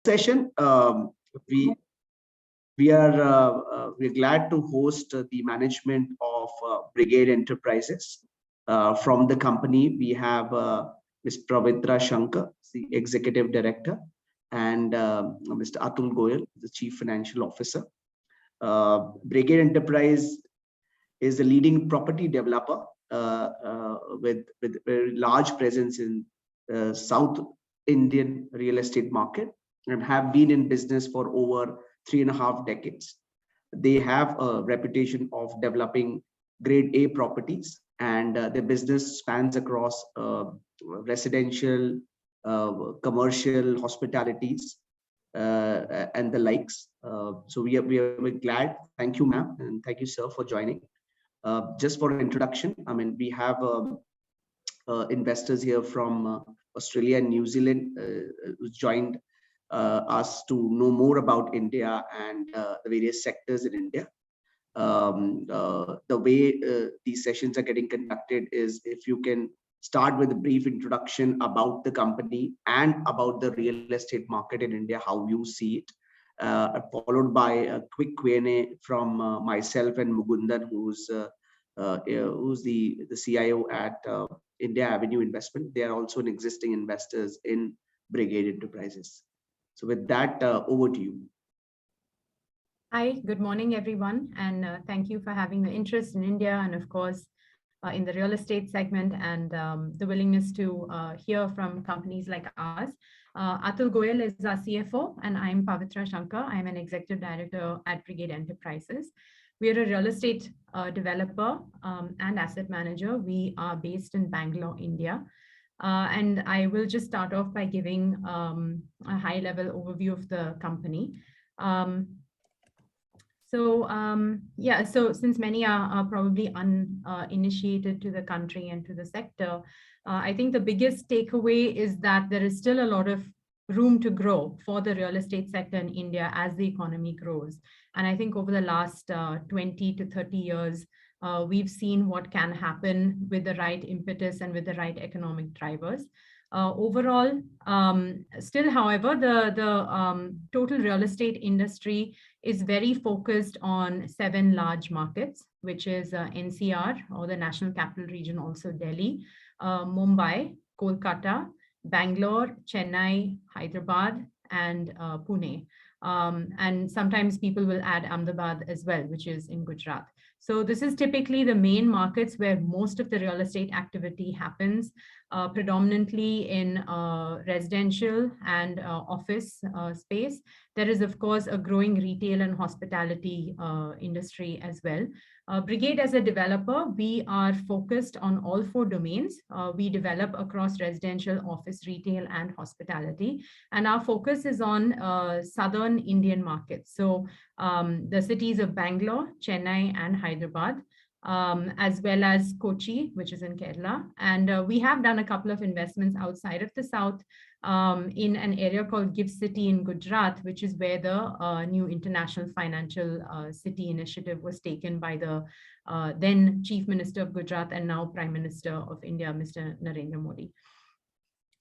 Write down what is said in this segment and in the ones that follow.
session, we're glad to host the management of Brigade Enterprises. From the company, we have Ms. Pavithra Shankar, the Executive Director, and Mr. Atul Goyal, the Chief Financial Officer. Brigade Enterprise is a leading property developer with a very large presence in South Indian real estate market and have been in business for over 3.5 decades. They have a reputation of developing grade A properties, and their business spans across residential, commercial, hospitalities, and the likes. So we are glad. Thank you, ma'am, and thank you, sir, for joining. Just for an introduction, I mean, we have investors here from Australia and New Zealand who joined us to know more about India and the various sectors in India. The way these sessions are getting conducted is if you can start with a brief introduction about the company and about the real estate market in India, how you see it, followed by a quick Q&A from myself and Mugundan, who's the CIO at India Avenue Investment. They are also an existing investors in Brigade Enterprises. So with that, over to you. Hi, good morning, everyone. And thank you for having the interest in India and, of course, in the real estate segment and the willingness to hear from companies like ours. Atul Goyal is our CFO, and I'm Pavithra Shankar. I'm an executive director at Brigade Enterprises. We are a real estate developer and asset manager. We are based in Bangalore, India. And I will just start off by giving a high-level overview of the company. So since many are probably uninitiated to the country and to the sector, I think the biggest takeaway is that there is still a lot of room to grow for the real estate sector in India as the economy grows. And I think over the last 20 to 30 years, we've seen what can happen with the right impetus and with the right economic drivers. Overall, still, however, the total real estate industry is very focused on 7 large markets, which is NCR, or the National Capital Region, also Delhi, Mumbai, Kolkata, Bangalore, Chennai, Hyderabad, and Pune. And sometimes people will add Ahmedabad as well, which is in Gujarat. So this is typically the main markets where most of the real estate activity happens, predominantly in residential and office space. There is, of course, a growing retail and hospitality industry as well. Brigade, as a developer, we are focused on all 4 domains. We develop across residential, office, retail, and hospitality. And our focus is on southern Indian markets. So the cities of Bangalore, Chennai, and Hyderabad, as well as Kochi, which is in Kerala. And we have done a couple of investments outside of the south in an area called GIFT City in Gujarat, which is where the new International Financial City initiative was taken by the then Chief Minister of Gujarat and now Prime Minister of India, Mr. Narendra Modi.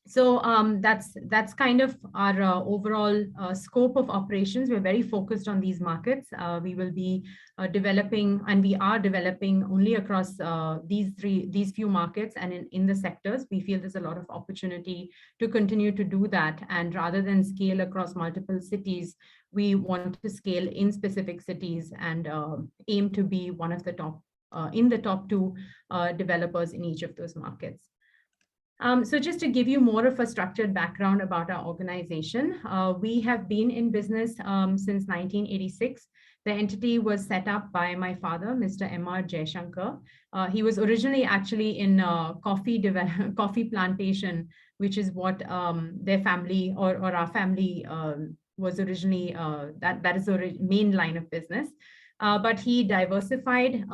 So that's kind of our overall scope of operations. We're very focused on these markets. We will be developing, and we are developing only across these few markets, and in the sectors. We feel there's a lot of opportunity to continue to do that. And rather than scale across multiple cities, we want to scale in specific cities and aim to be one of the top, in the top 2 developers in each of those markets. So just to give you more of a structured background about our organization, we have been in business since 1986. The entity was set up by my father, Mr. M.R. Shankar. He was originally actually in coffee plantation, which is what their family or our family was originally, that is the main line of business. But he diversified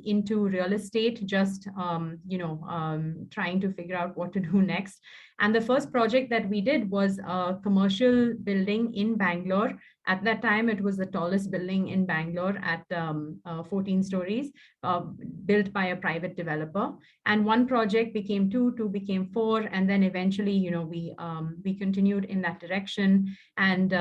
into real estate, just trying to figure out what to do next. And the first project that we did was a commercial building in Bangalore. At that time, it was the tallest building in Bangalore at 14 stories, built by a private developer. And one project became two became four, and then eventually, we continued in that direction and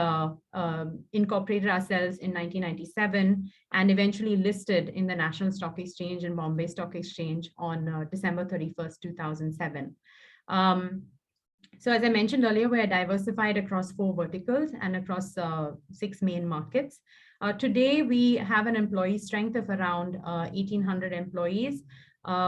incorporated ourselves in 1997, and eventually listed in the National Stock Exchange and Bombay Stock Exchange on December 31st, 2007. So as I mentioned earlier, we are diversified across 4 verticals and across 6 main markets. Today, we have an employee strength of around 1,800 employees.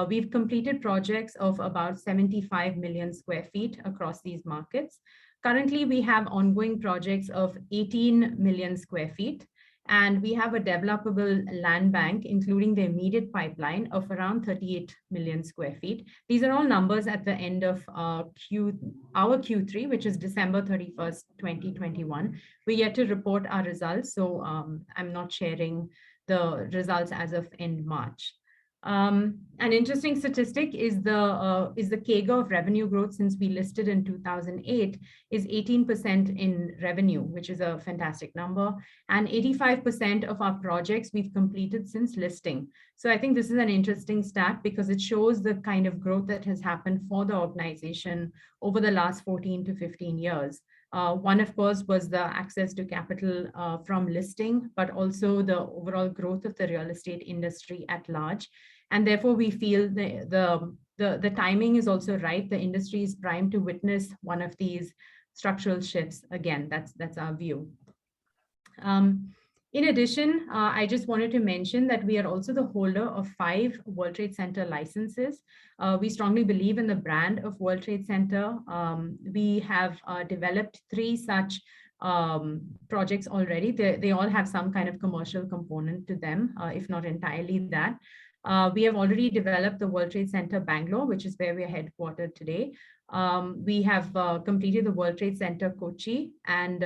We've completed projects of about 75 million square feet across these markets. Currently, we have ongoing projects of 18 million square feet. And we have a developable land bank, including the immediate pipeline of around 38 million square feet. These are all numbers at the end of our Q3, which is December 31st, 2021. We're yet to report our results, so I'm not sharing the results as of end March. An interesting statistic is the CAGR of revenue growth since we listed in 2008 is 18% in revenue, which is a fantastic number. And 85% of our projects we've completed since listing. So I think this is an interesting stat because it shows the kind of growth that has happened for the organization over the last 14 to 15 years. One, of course, was the access to capital from listing, but also the overall growth of the real estate industry at large. And therefore, we feel the timing is also right. The industry is primed to witness one of these structural shifts. Again, that's our view. In addition, I just wanted to mention that we are also the holder of 5 World Trade Center licenses. We strongly believe in the brand of World Trade Center. We have developed 3 such projects already. They all have some kind of commercial component to them, if not entirely that. We have already developed the World Trade Center Bangalore, which is where we are headquartered today. We have completed the World Trade Center Kochi and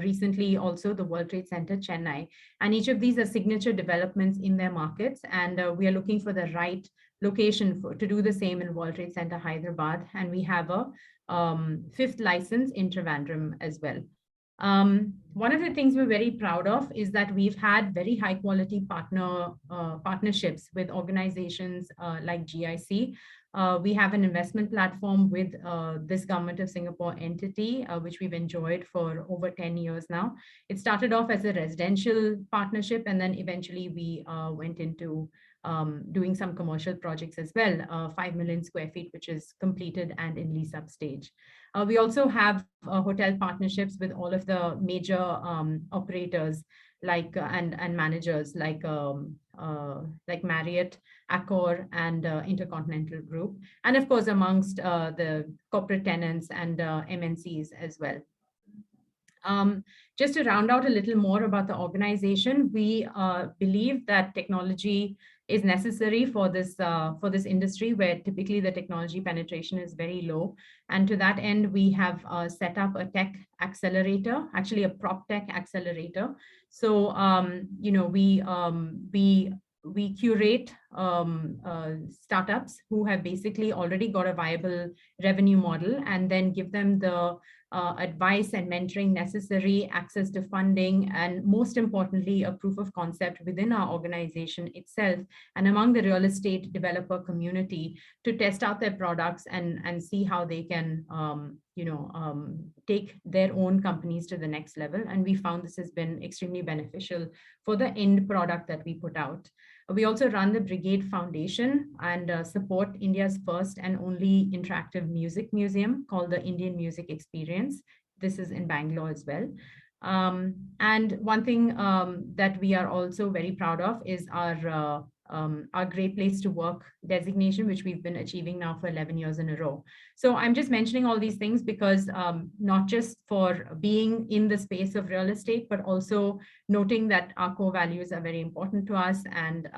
recently also the World Trade Center Chennai. And each of these are signature developments in their markets. And we are looking for the right location to do the same in World Trade Center Hyderabad. And we have a 5th license in Trivandrum as well. One of the things we're very proud of is that we've had very high quality partnerships with organizations like GIC. We have an investment platform with this Government of Singapore entity, which we've enjoyed for over 10 years now. It started off as a residential partnership, and then eventually we went into doing some commercial projects as well, 5 million square feet, which is completed and in lease up stage. We also have hotel partnerships with all of the major operators like and managers like Marriott, Accor, and Intercontinental Group, and of course amongst the corporate tenants and MNCs as well. Just to round out a little more about the organization, we believe that technology is necessary for this industry where typically the technology penetration is very low. And to that end, we have set up a tech accelerator, actually a prop tech accelerator. So, we curate startups who have basically already got a viable revenue model and then give them the advice and mentoring necessary, access to funding, and most importantly, a proof of concept within our organization itself and among the real estate developer community to test out their products and see how they can take their own companies to the next level. And we found this has been extremely beneficial for the end product that we put out. We also run the Brigade Foundation and support India's first and only interactive music museum called the Indian Music Experience. This is in Bangalore as well. And one thing that we are also very proud of is our Great Place to Work designation, which we've been achieving now for 11 years in a row. So I'm just mentioning all these things because not just for being in the space of real estate, but also noting that our core values are very important to us, and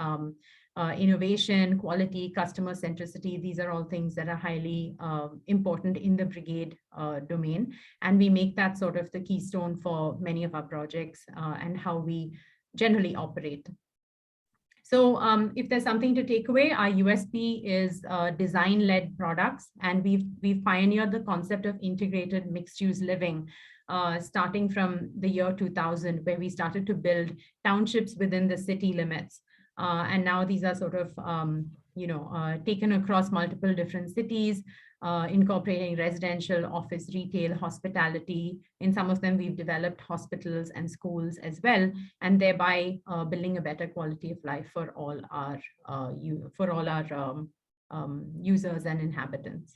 innovation, quality, customer centricity, these are all things that are highly important in the Brigade domain. And we make that sort of the keystone for many of our projects and how we generally operate. So if there's something to take away, our USP is design-led products, and we've pioneered the concept of integrated mixed-use living, starting from the year 2000, where we started to build townships within the city limits. And now these are sort of taken across multiple different cities, incorporating residential, office, retail, hospitality. In some of them, we've developed hospitals and schools as well, and thereby building a better quality of life for all our users and inhabitants.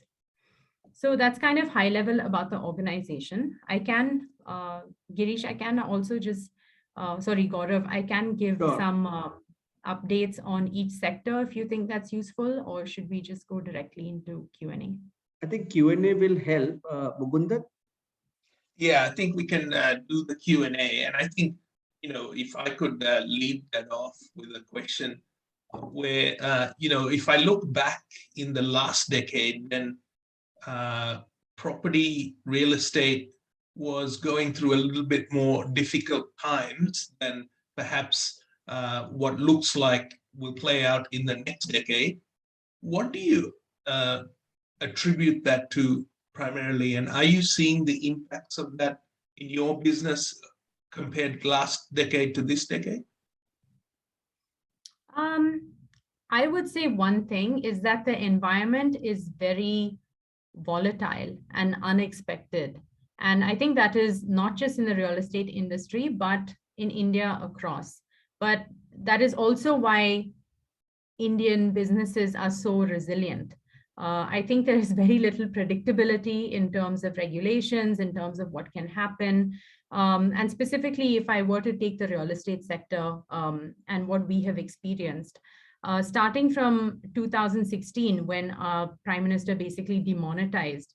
So that's kind of high level about the organization. I can, Girish, I can also just, sorry, Gaurav, I can give some updates on each sector if you think that's useful, or should we just go directly into Q&A? I think Q&A will help. Mukundan? Yeah, I think we can do the Q&A. And I think, if I could lead that off with a question where, if I look back in the last decade, then property real estate was going through a little bit more difficult times than perhaps what looks like will play out in the next decade. What do you attribute that to primarily? And are you seeing the impacts of that in your business compared last decade to this decade? I would say one thing is that the environment is very volatile and unexpected. And I think that is not just in the real estate industry, but in India across. But that is also why Indian businesses are so resilient. I think there is very little predictability in terms of regulations, in terms of what can happen. And specifically, if I were to take the real estate sector and what we have experienced, starting from 2016, when our Prime Minister basically demonetized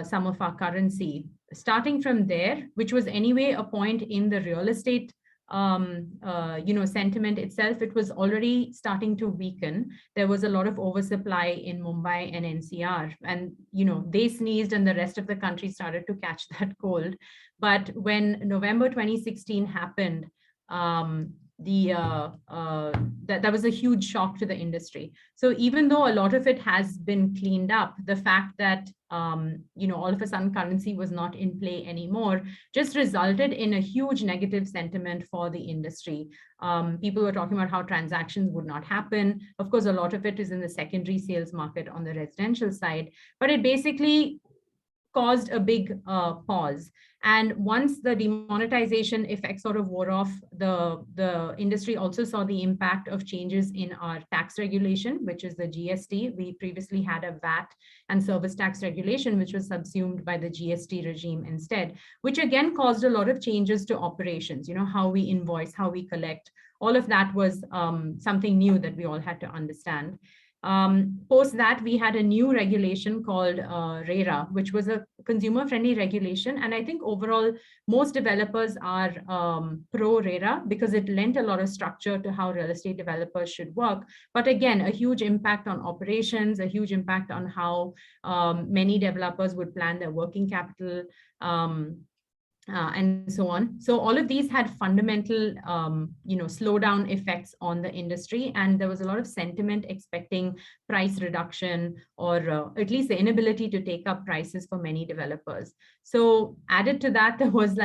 some of our currency, starting from there, which was anyway a point in the real estate sentiment itself, it was already starting to weaken. There was a lot of oversupply in Mumbai and NCR, and they sneezed and the rest of the country started to catch that cold. But when November 2016 happened, that was a huge shock to the industry. So even though a lot of it has been cleaned up, the fact that all of a sudden currency was not in play anymore just resulted in a huge negative sentiment for the industry. People were talking about how transactions would not happen. Of course, a lot of it is in the secondary sales market on the residential side, but it basically caused a big pause. And once the demonetization effect sort of wore off, the industry also saw the impact of changes in our tax regulation, which is the GST. We previously had a VAT and service tax regulation, which was subsumed by the GST regime instead, which again caused a lot of changes to operations, how we invoice, how we collect. All of that was something new that we all had to understand. Post that, we had a new regulation called RERA, which was a consumer-friendly regulation. And I think overall, most developers are pro-RERA because it lent a lot of structure to how real estate developers should work. But again, a huge impact on operations, a huge impact on how many developers would plan their working capital, and so on. So all of these had fundamental, slowdown effects on the industry. And there was a lot of sentiment expecting price reduction, or at least the inability to take up prices for many developers. So added to that, there was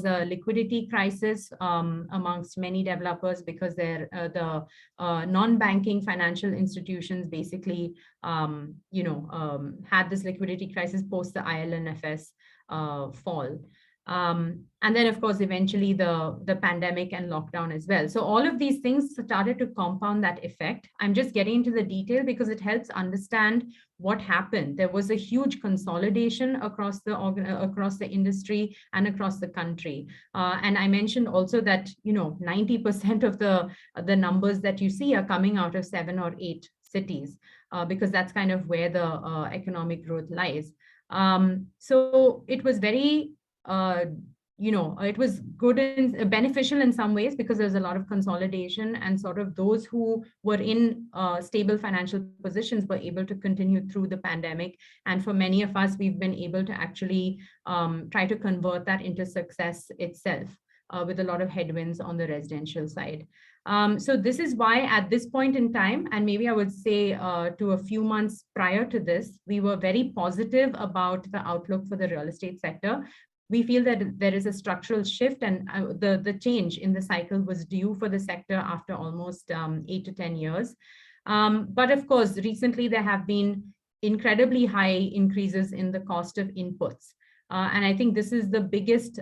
a liquidity crisis amongst many developers because the non-banking financial institutions basically, had this liquidity crisis post the IL&FS fall. And then, of course, eventually the pandemic and lockdown as well. So all of these things started to compound that effect. I'm just getting into the detail because it helps understand what happened. There was a huge consolidation across the industry and across the country. And I mentioned also that 90% of the numbers that you see are coming out of 7 or 8 cities, because that's kind of where the economic growth lies. So it was very it was good and beneficial in some ways because there's a lot of consolidation, and sort of those who were in stable financial positions were able to continue through the pandemic. And for many of us, we've been able to actually try to convert that into success itself with a lot of headwinds on the residential side. So this is why at this point in time, and maybe I would say to a few months prior to this, we were very positive about the outlook for the real estate sector. We feel that there is a structural shift, and the change in the cycle was due for the sector after almost 8 to 10 years. But of course, recently there have been incredibly high increases in the cost of inputs. And I think this is the biggest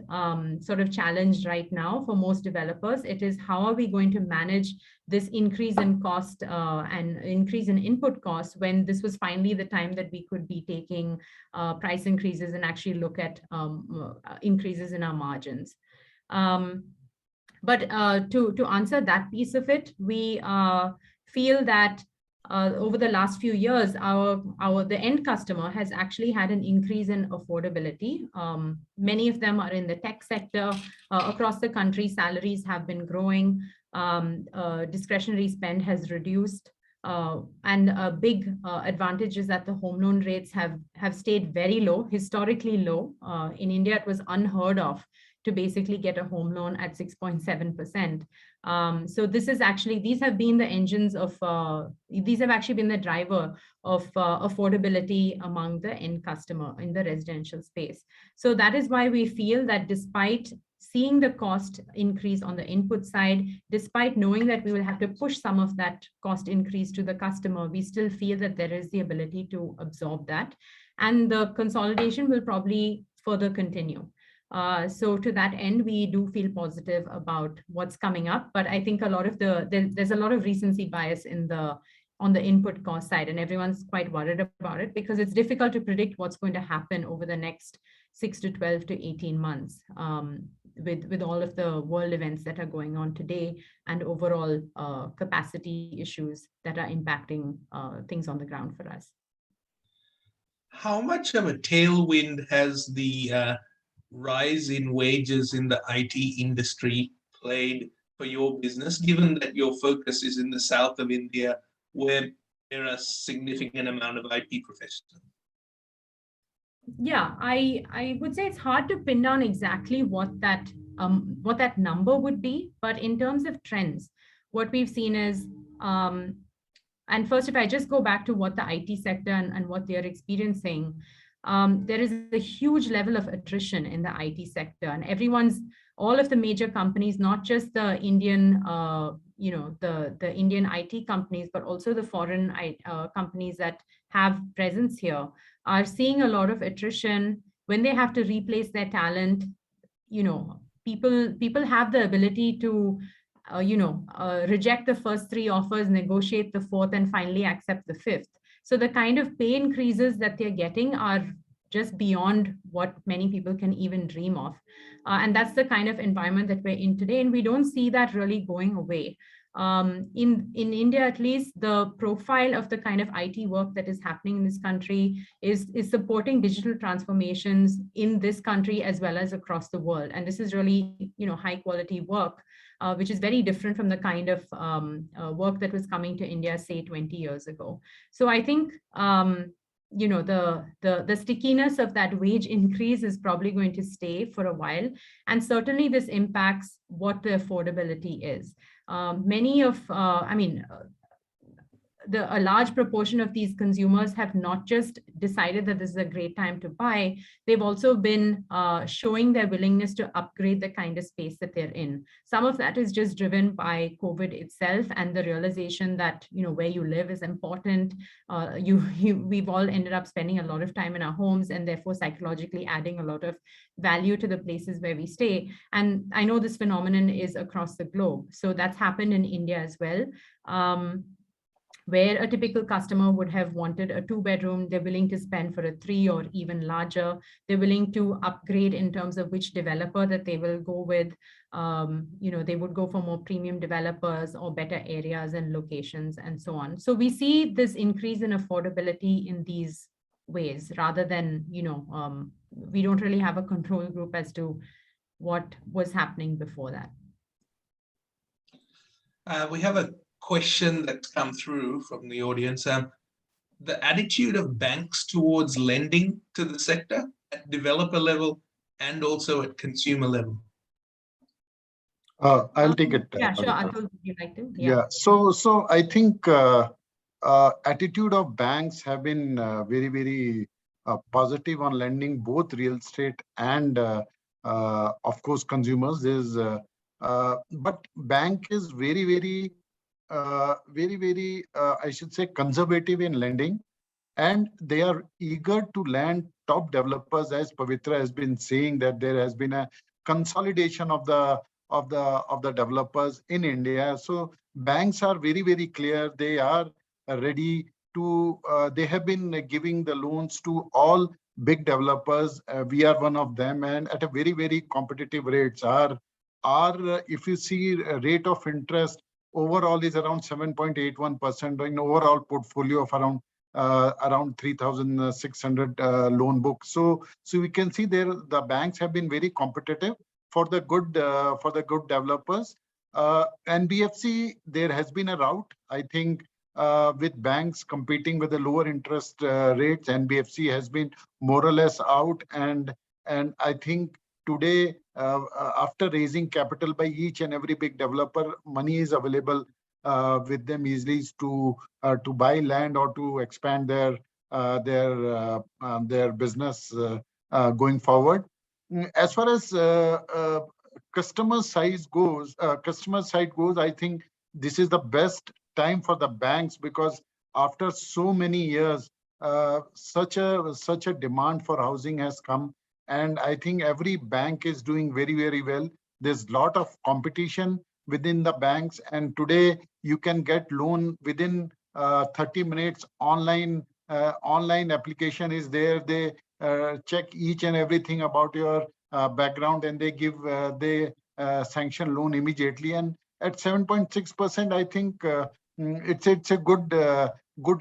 sort of challenge right now for most developers. It is, how are we going to manage this increase in cost and increase in input costs when this was finally the time that we could be taking price increases and actually look at increases in our margins. But to answer that piece of it, we feel that over the last few years, the end customer has actually had an increase in affordability. Many of them are in the tech sector. Across the country, salaries have been growing. Discretionary spend has reduced. And a big advantage is that the home loan rates have stayed very low, historically low. In India, it was unheard of to basically get a home loan at 6.7%. So this is actually, these have been the engines of, these have actually been the driver of affordability among the end customer in the residential space. So that is why we feel that despite seeing the cost increase on the input side, despite knowing that we will have to push some of that cost increase to the customer, we still feel that there is the ability to absorb that. And the consolidation will probably further continue. So to that end, we do feel positive about what's coming up, but I think a lot of there's a lot of recency bias on the input cost side, and everyone's quite worried about it because it's difficult to predict what's going to happen over the next 6 to 12 to 18 months with all of the world events that are going on today and overall capacity issues that are impacting things on the ground for us. How much of a tailwind has the rise in wages in the IT industry played for your business, given that your focus is in the south of India, where there are a significant amount of IT professionals? Yeah, I would say it's hard to pin down exactly what that number would be, but in terms of trends, what we've seen is, and first, if I just go back to what the IT sector and what they're experiencing, there is a huge level of attrition in the IT sector, and all of the major companies, not just the Indian, the Indian IT companies, but also the foreign companies that have presence here, are seeing a lot of attrition. When they have to replace their talent, people have the ability to reject the first 3 offers, negotiate the 4th, and finally accept the 5th. So the kind of pay increases that they're getting are just beyond what many people can even dream of. And that's the kind of environment that we're in today. And we don't see that really going away. In India, at least, the profile of the kind of IT work that is happening in this country is supporting digital transformations in this country as well as across the world. And this is really, high quality work, which is very different from the kind of work that was coming to India, say, 20 years ago. So I think, the stickiness of that wage increase is probably going to stay for a while. And certainly this impacts what the affordability is. A large proportion of these consumers have not just decided that this is a great time to buy, they've also been showing their willingness to upgrade the kind of space that they're in. Some of that is just driven by COVID itself and the realization that, where you live is important. We've all ended up spending a lot of time in our homes and therefore psychologically adding a lot of value to the places where we stay. And I know this phenomenon is across the globe. So that's happened in India as well. Where a typical customer would have wanted a 2-bedroom, they're willing to spend for a 3 or even larger. They're willing to upgrade in terms of which developer that they will go with. They would go for more premium developers or better areas and locations and so on. So we see this increase in affordability in these ways rather than, we don't really have a control group as to what was happening before that. We have a question that's come through from the audience. The attitude of banks towards lending to the sector at developer level and also at consumer level. I'll take it. Yeah, sure. Pavithra. Atul, would you like to? Yeah. So I think attitude of banks have been very, very positive on lending both real estate and, of course, consumers. But bank is very, I should say, conservative in lending, and they are eager to land top developers. As Pavithra has been saying, that there has been a consolidation of the developers in India. So banks are very, very clear. They are ready to. They have been giving the loans to all big developers. We are one of them, and at a very, very competitive rates. Our if you see rate of interest overall is around 7.81% in overall portfolio of around 3,600 loan book. So we can see there the banks have been very competitive for the good developers. NBFC, there has been a route, I think, with banks competing with the lower interest rates. NBFC has been more or less out, and I think today, after raising capital by each and every big developer, money is available with them easily to buy land or to expand their business going forward. As far as customer side goes, I think this is the best time for the banks, because after so many years, such a demand for housing has come, and I think every bank is doing very, very well. There's a lot of competition within the banks, and today you can get loan within 30 minutes. Online application is there. They check each and everything about your background, and they sanction loan immediately. And at 7.6%, I think it's a good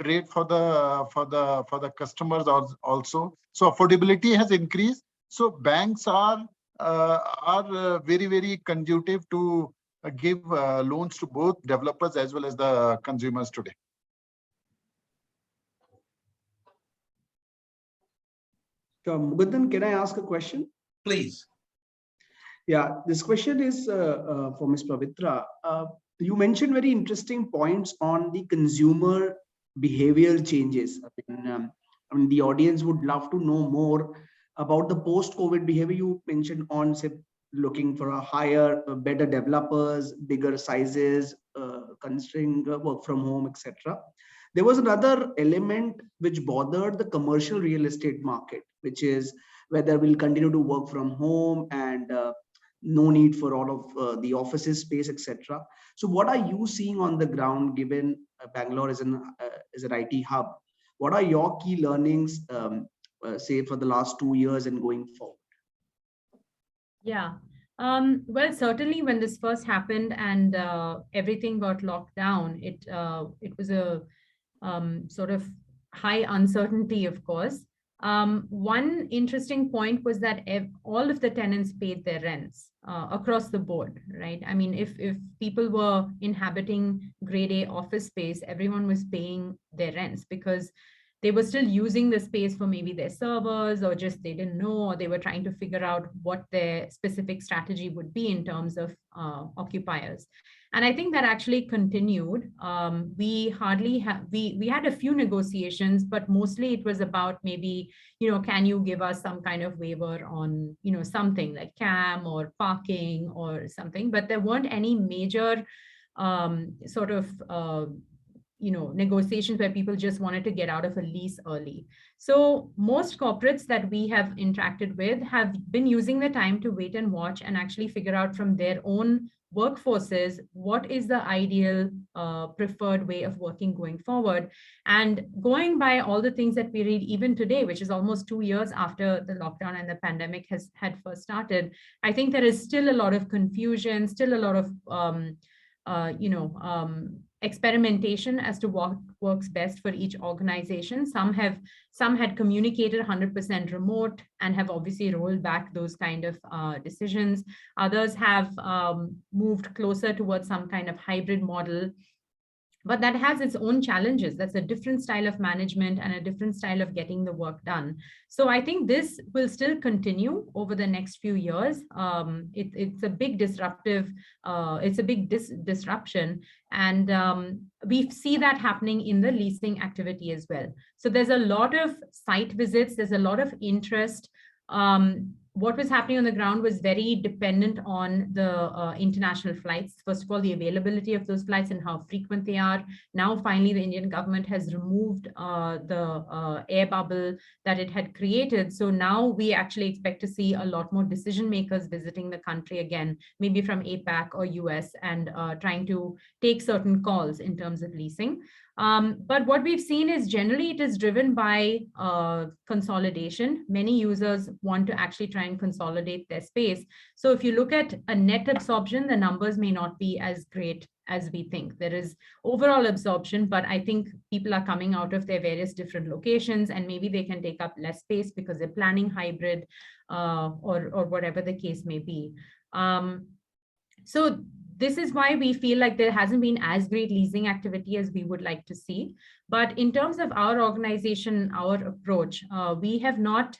rate for the customers also. So affordability has increased. So banks are very, very conducive to give loans to both developers as well as the consumers today. So, Mugundan, can I ask a question? Please. Yeah, this question is for Ms. Pavithra. You mentioned very interesting points on the consumer behavioral changes. I mean, the audience would love to know more about the post-COVID behavior. You mentioned on, say, looking for a higher, better developers, bigger sizes, considering work from home, etc. There was another element which bothered the commercial real estate market, which is whether we'll continue to work from home and no need for all of the offices space, etc. So what are you seeing on the ground, given Bangalore is an IT hub? What are your key learnings, say, for the last 2 years and going forward? Yeah. Well, certainly when this first happened and everything got locked down, it was a sort of high uncertainty, of course. One interesting point was that all of the tenants paid their rents across the board, right? I mean, if people were inhabiting grade A office space, everyone was paying their rents because they were still using the space for maybe their servers, or just they didn't know, or they were trying to figure out what their specific strategy would be in terms of occupiers. And I think that actually continued. We had a few negotiations, but mostly it was about maybe, can you give us some kind of waiver on, something like CAM or parking or something, but there weren't any major sort of negotiations where people just wanted to get out of a lease early. So most corporates that we have interacted with have been using the time to wait and watch and actually figure out from their own workforces what is the ideal preferred way of working going forward. And going by all the things that we read even today, which is almost 2 years after the lockdown and the pandemic had first started, I think there is still a lot of confusion, still a lot of experimentation as to what works best for each organization. Some had communicated 100% remote and have obviously rolled back those kind of decisions. Others have moved closer towards some kind of hybrid model. But that has its own challenges. That's a different style of management and a different style of getting the work done. So I think this will still continue over the next few years. It's a big disruptive, it's a big disruption. And we see that happening in the leasing activity as well. So there's a lot of site visits, there's a lot of interest. What was happening on the ground was very dependent on the international flights. First of all, the availability of those flights and how frequent they are. Now, finally, the Indian government has removed the air bubble that it had created. So now we actually expect to see a lot more decision makers visiting the country again, maybe from APAC or US, and trying to take certain calls in terms of leasing. But what we've seen is generally it is driven by consolidation. Many users want to actually try and consolidate their space. So if you look at a net absorption, the numbers may not be as great as we think. There is overall absorption, but I think people are coming out of their various different locations, and maybe they can take up less space because they're planning hybrid or whatever the case may be. So this is why we feel like there hasn't been as great leasing activity as we would like to see. But in terms of our organization, our approach, we have not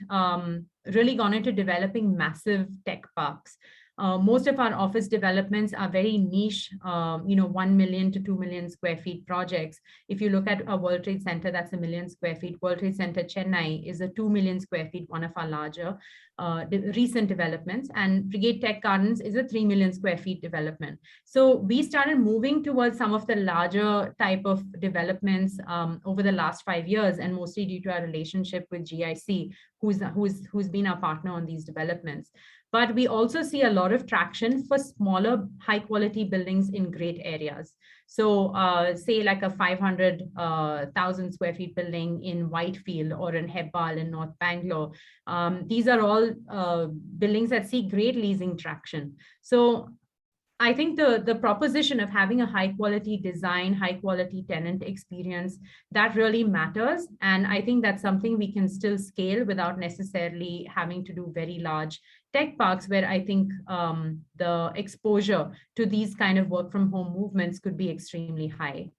really gone into developing massive tech parks. Most of our office developments are very niche, 1 million to 2 million square feet projects. If you look at a World Trade Center, that's 1 million square feet. World Trade Center Chennai is a 2 million square feet, one of our larger recent developments. And Brigade Tech Gardens is a 3 million square feet development. So we started moving towards some of the larger type of developments over the last 5 years, and mostly due to our relationship with GIC, who's been our partner on these developments. But we also see a lot of traction for smaller, high quality buildings in great areas. So say like a 500,000 square feet building in Whitefield or in Hebbal in North Bangalore. These are all buildings that see great leasing traction. So I think the proposition of having a high quality design, high quality tenant experience, that really matters. And I think that's something we can still scale without necessarily having to do very large tech parks, where I think the exposure to these kind of work from home movements could be extremely high.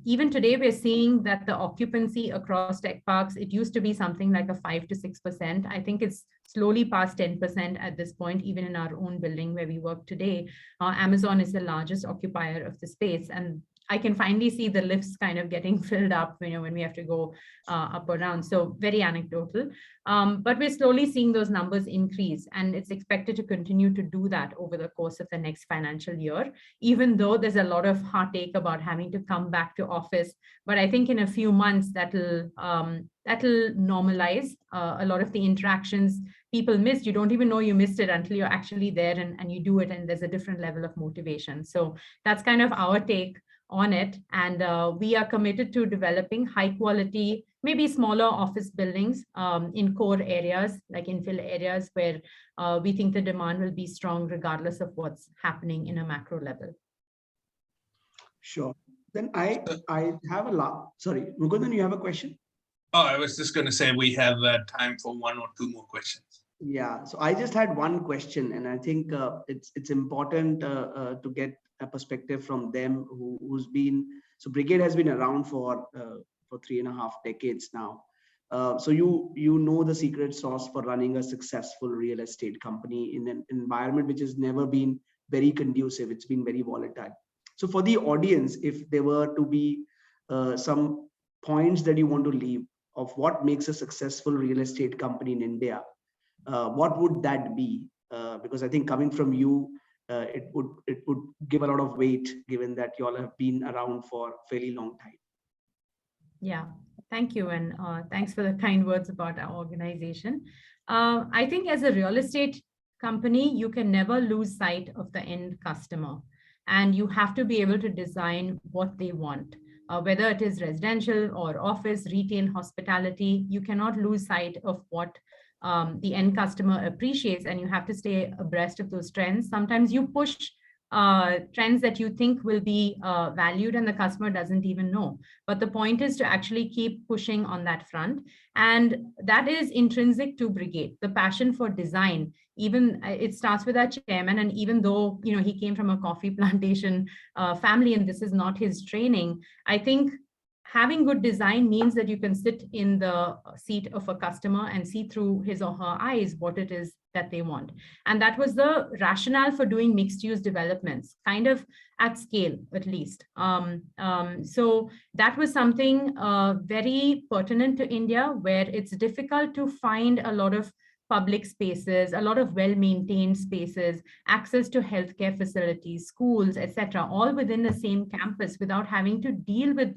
Even today, we're seeing that the occupancy across tech parks, it used to be something like a 5 to 6%. I think it's slowly past 10% at this point, even in our own building where we work today. Amazon is the largest occupier of the space, and I can finally see the lifts kind of getting filled up, when we have to go up or down. So very anecdotal, but we're slowly seeing those numbers increase, and it's expected to continue to do that over the course of the next financial year, even though there's a lot of heartache about having to come back to office. But I think in a few months that'll normalize. A lot of the interactions people missed, you don't even know you missed it until you're actually there and you do it, and there's a different level of motivation. So that's kind of our take on it. And we are committed to developing high quality, maybe smaller office buildings in core areas, like infill areas where we think the demand will be strong regardless of what's happening in a macro level. Sure. Then I have a lot. Sorry, Mukundan, you have a question? Oh, I was just going to say we have time for 1 or 2 more questions. Yeah, so I just had one question, and I think it's important to get a perspective from them who's been. So Brigade has been around for 3.5 decades now. So you know the secret sauce for running a successful real estate company in an environment which has never been very conducive. It's been very volatile. So for the audience, if there were to be some points that you want to leave of what makes a successful real estate company in India, what would that be? Because I think coming from you, it would give a lot of weight, given that you all have been around for a fairly long time. Yeah, thank you. And thanks for the kind words about our organization. I think as a real estate company, you can never lose sight of the end customer, and you have to be able to design what they want. Whether it is residential or office, retail, hospitality, you cannot lose sight of what the end customer appreciates, and you have to stay abreast of those trends. Sometimes you push trends that you think will be valued and the customer doesn't even know. But the point is to actually keep pushing on that front. And that is intrinsic to Brigade. The passion for design even it starts with our chairman, and even though, you know, he came from a coffee plantation family and this is not his training, I think having good design means that you can sit in the seat of a customer and see through his or her eyes what it is that they want. And that was the rationale for doing mixed use developments, kind of at scale, at least. So that was something very pertinent to India, where it's difficult to find a lot of public spaces, a lot of well-maintained spaces, access to healthcare facilities, schools, etc., all within the same campus without having to deal with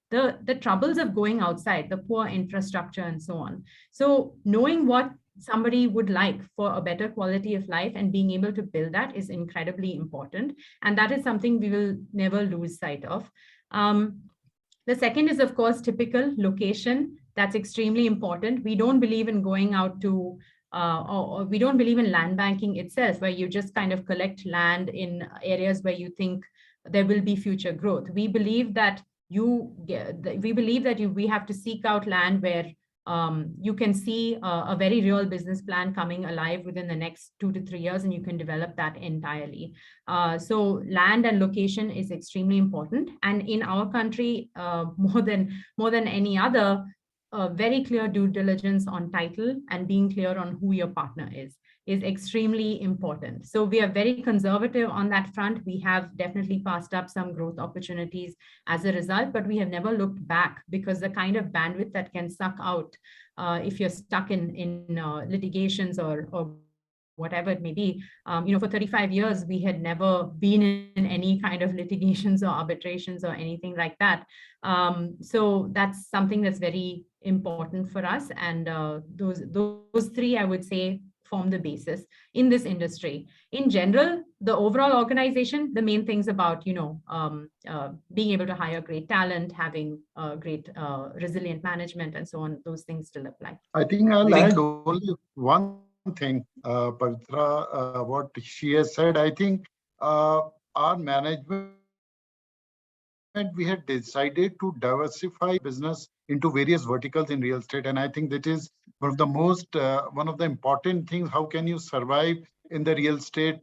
the troubles of going outside, the poor infrastructure and so on. So knowing what somebody would like for a better quality of life and being able to build that is incredibly important. And that is something we will never lose sight of. The second is, of course, typical location. That's extremely important. We don't believe in going out to or we don't believe in land banking itself, where you just kind of collect land in areas where you think there will be future growth. We believe that we have to seek out land where you can see a very real business plan coming alive within the next 2 to 3 years, and you can develop that entirely. So land and location is extremely important. And in our country, more than any other, very clear due diligence on title and being clear on who your partner is extremely important. So we are very conservative on that front. We have definitely passed up some growth opportunities as a result, but we have never looked back, because the kind of bandwidth that can suck out if you're stuck in litigations or whatever it may be. You know, for 35 years, we had never been in any kind of litigations or arbitrations or anything like that. So that's something that's very important for us. And those three, I would say, form the basis in this industry. In general, the overall organization, the main things about, you know, being able to hire great talent, having great resilient management and so on, those things still apply. I think I'll add only one thing, Pavithra, what she has said. I think our management, we had decided to diversify business into various verticals in real estate. And I think that is one of the most, one of the important things. How can you survive in the real estate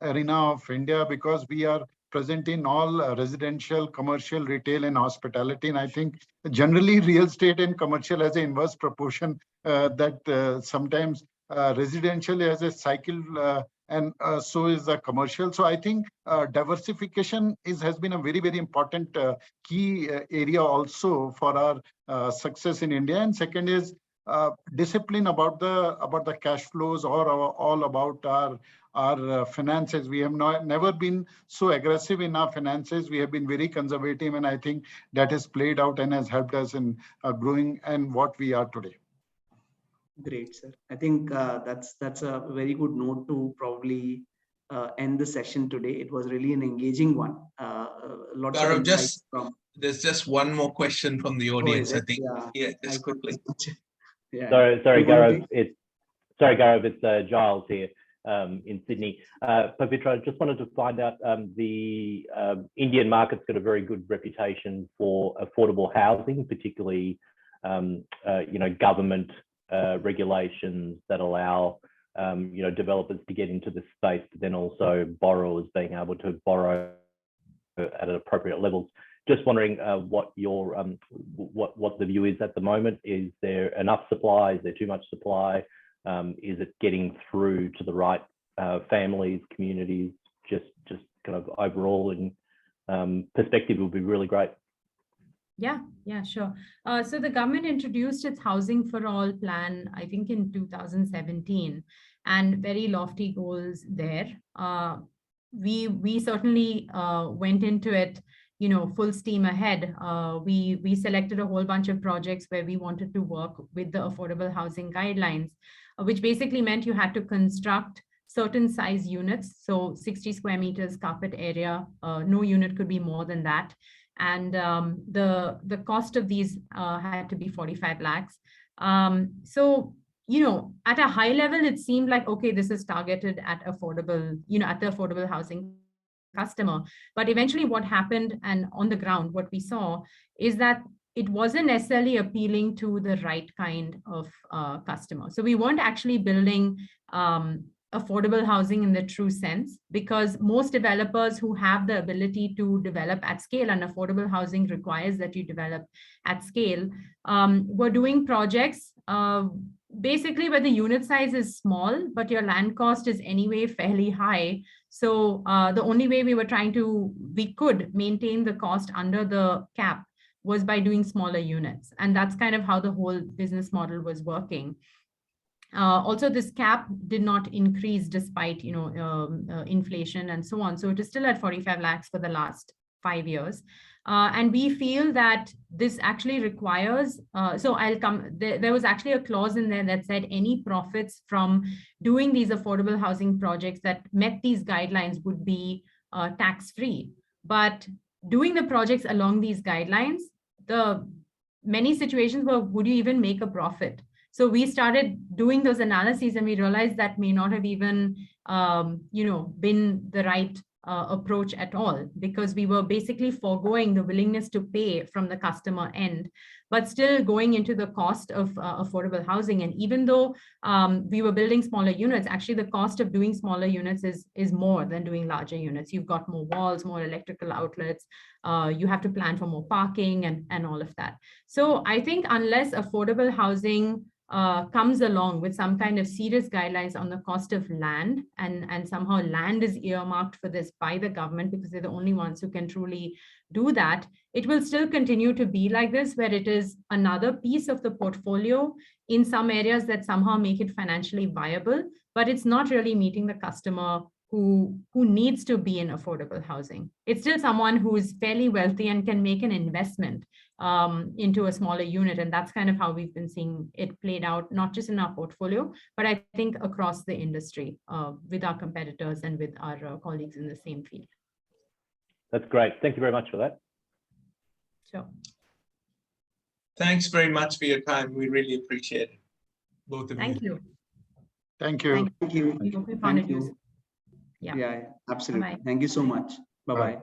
arena of India? Because we are present in all residential, commercial, retail, and hospitality. And I think generally real estate and commercial has an inverse proportion that sometimes residential has a cycle and so is the commercial. So I think diversification has been a very, very important key area also for our success in India. And second is discipline about the cash flows, or all about our finances. We have never been so aggressive in our finances. We have been very conservative, and I think that has played out and has helped us in growing and what we are today. Great, sir. I think that's a very good note to probably end the session today. It was really an engaging one. Lots of insights from. There's just one more question from the audience, I think. Yeah, just quickly. Yeah. Sorry, Gaurav. It's Giles here in Sydney. Pavithra, I just wanted to find out, the Indian market's got a very good reputation for affordable housing, particularly you know, government regulations that allow you know, developers to get into the space, but then also borrowers being able to borrow at appropriate levels. Just wondering what your what the view is at the moment. Is there enough supply? Is there too much supply? Is it getting through to the right families, communities? Just kind of overall in perspective would be really great. Yeah, sure. So the government introduced its Housing for All plan, I think in 2017, and very lofty goals there. We certainly went into it, you know, full steam ahead. We selected a whole bunch of projects where we wanted to work with the affordable housing guidelines, which basically meant you had to construct certain size units. So 60 square meters carpet area, no unit could be more than that. And the cost of these had to be 45 lakhs. So, you know, at a high level, it seemed like, okay, this is targeted at affordable, you know, at the affordable housing customer. But eventually what happened, and on the ground, what we saw is that it wasn't necessarily appealing to the right kind of customer. So we weren't actually building affordable housing in the true sense, because most developers who have the ability to develop at scale, and affordable housing requires that you develop at scale, were doing projects basically where the unit size is small, but your land cost is anyway fairly high. So the only way we could maintain the cost under the cap was by doing smaller units. And that's kind of how the whole business model was working. Also, this cap did not increase despite, inflation and so on. So it is still at 45 lakhs for the last 5 years. And we feel that this actually requires, there was actually a clause in there that said any profits from doing these affordable housing projects that met these guidelines would be tax-free. But doing the projects along these guidelines, the many situations were, would you even make a profit? So we started doing those analyses, and we realized that may not have even, been the right approach at all, because we were basically foregoing the willingness to pay from the customer end, but still going into the cost of affordable housing. And even though we were building smaller units, actually the cost of doing smaller units is more than doing larger units. You've got more walls, more electrical outlets. You have to plan for more parking and all of that. So I think unless affordable housing comes along with some kind of serious guidelines on the cost of land, and somehow land is earmarked for this by the government, because they're the only ones who can truly do that, it will still continue to be like this, where it is another piece of the portfolio in some areas that somehow make it financially viable, but it's not really meeting the customer who needs to be in affordable housing. It's still someone who is fairly wealthy and can make an investment into a smaller unit. And that's kind of how we've been seeing it played out, not just in our portfolio, but I think across the industry with our competitors and with our colleagues in the same field. That's great. Thank you very much for that. Sure. Thanks very much for your time. We really appreciate it, both of you. Thank you. Thank you. Thank you. We hope you found it useful. Yeah, absolutely. Bye-bye. Thank you so much. Bye-bye.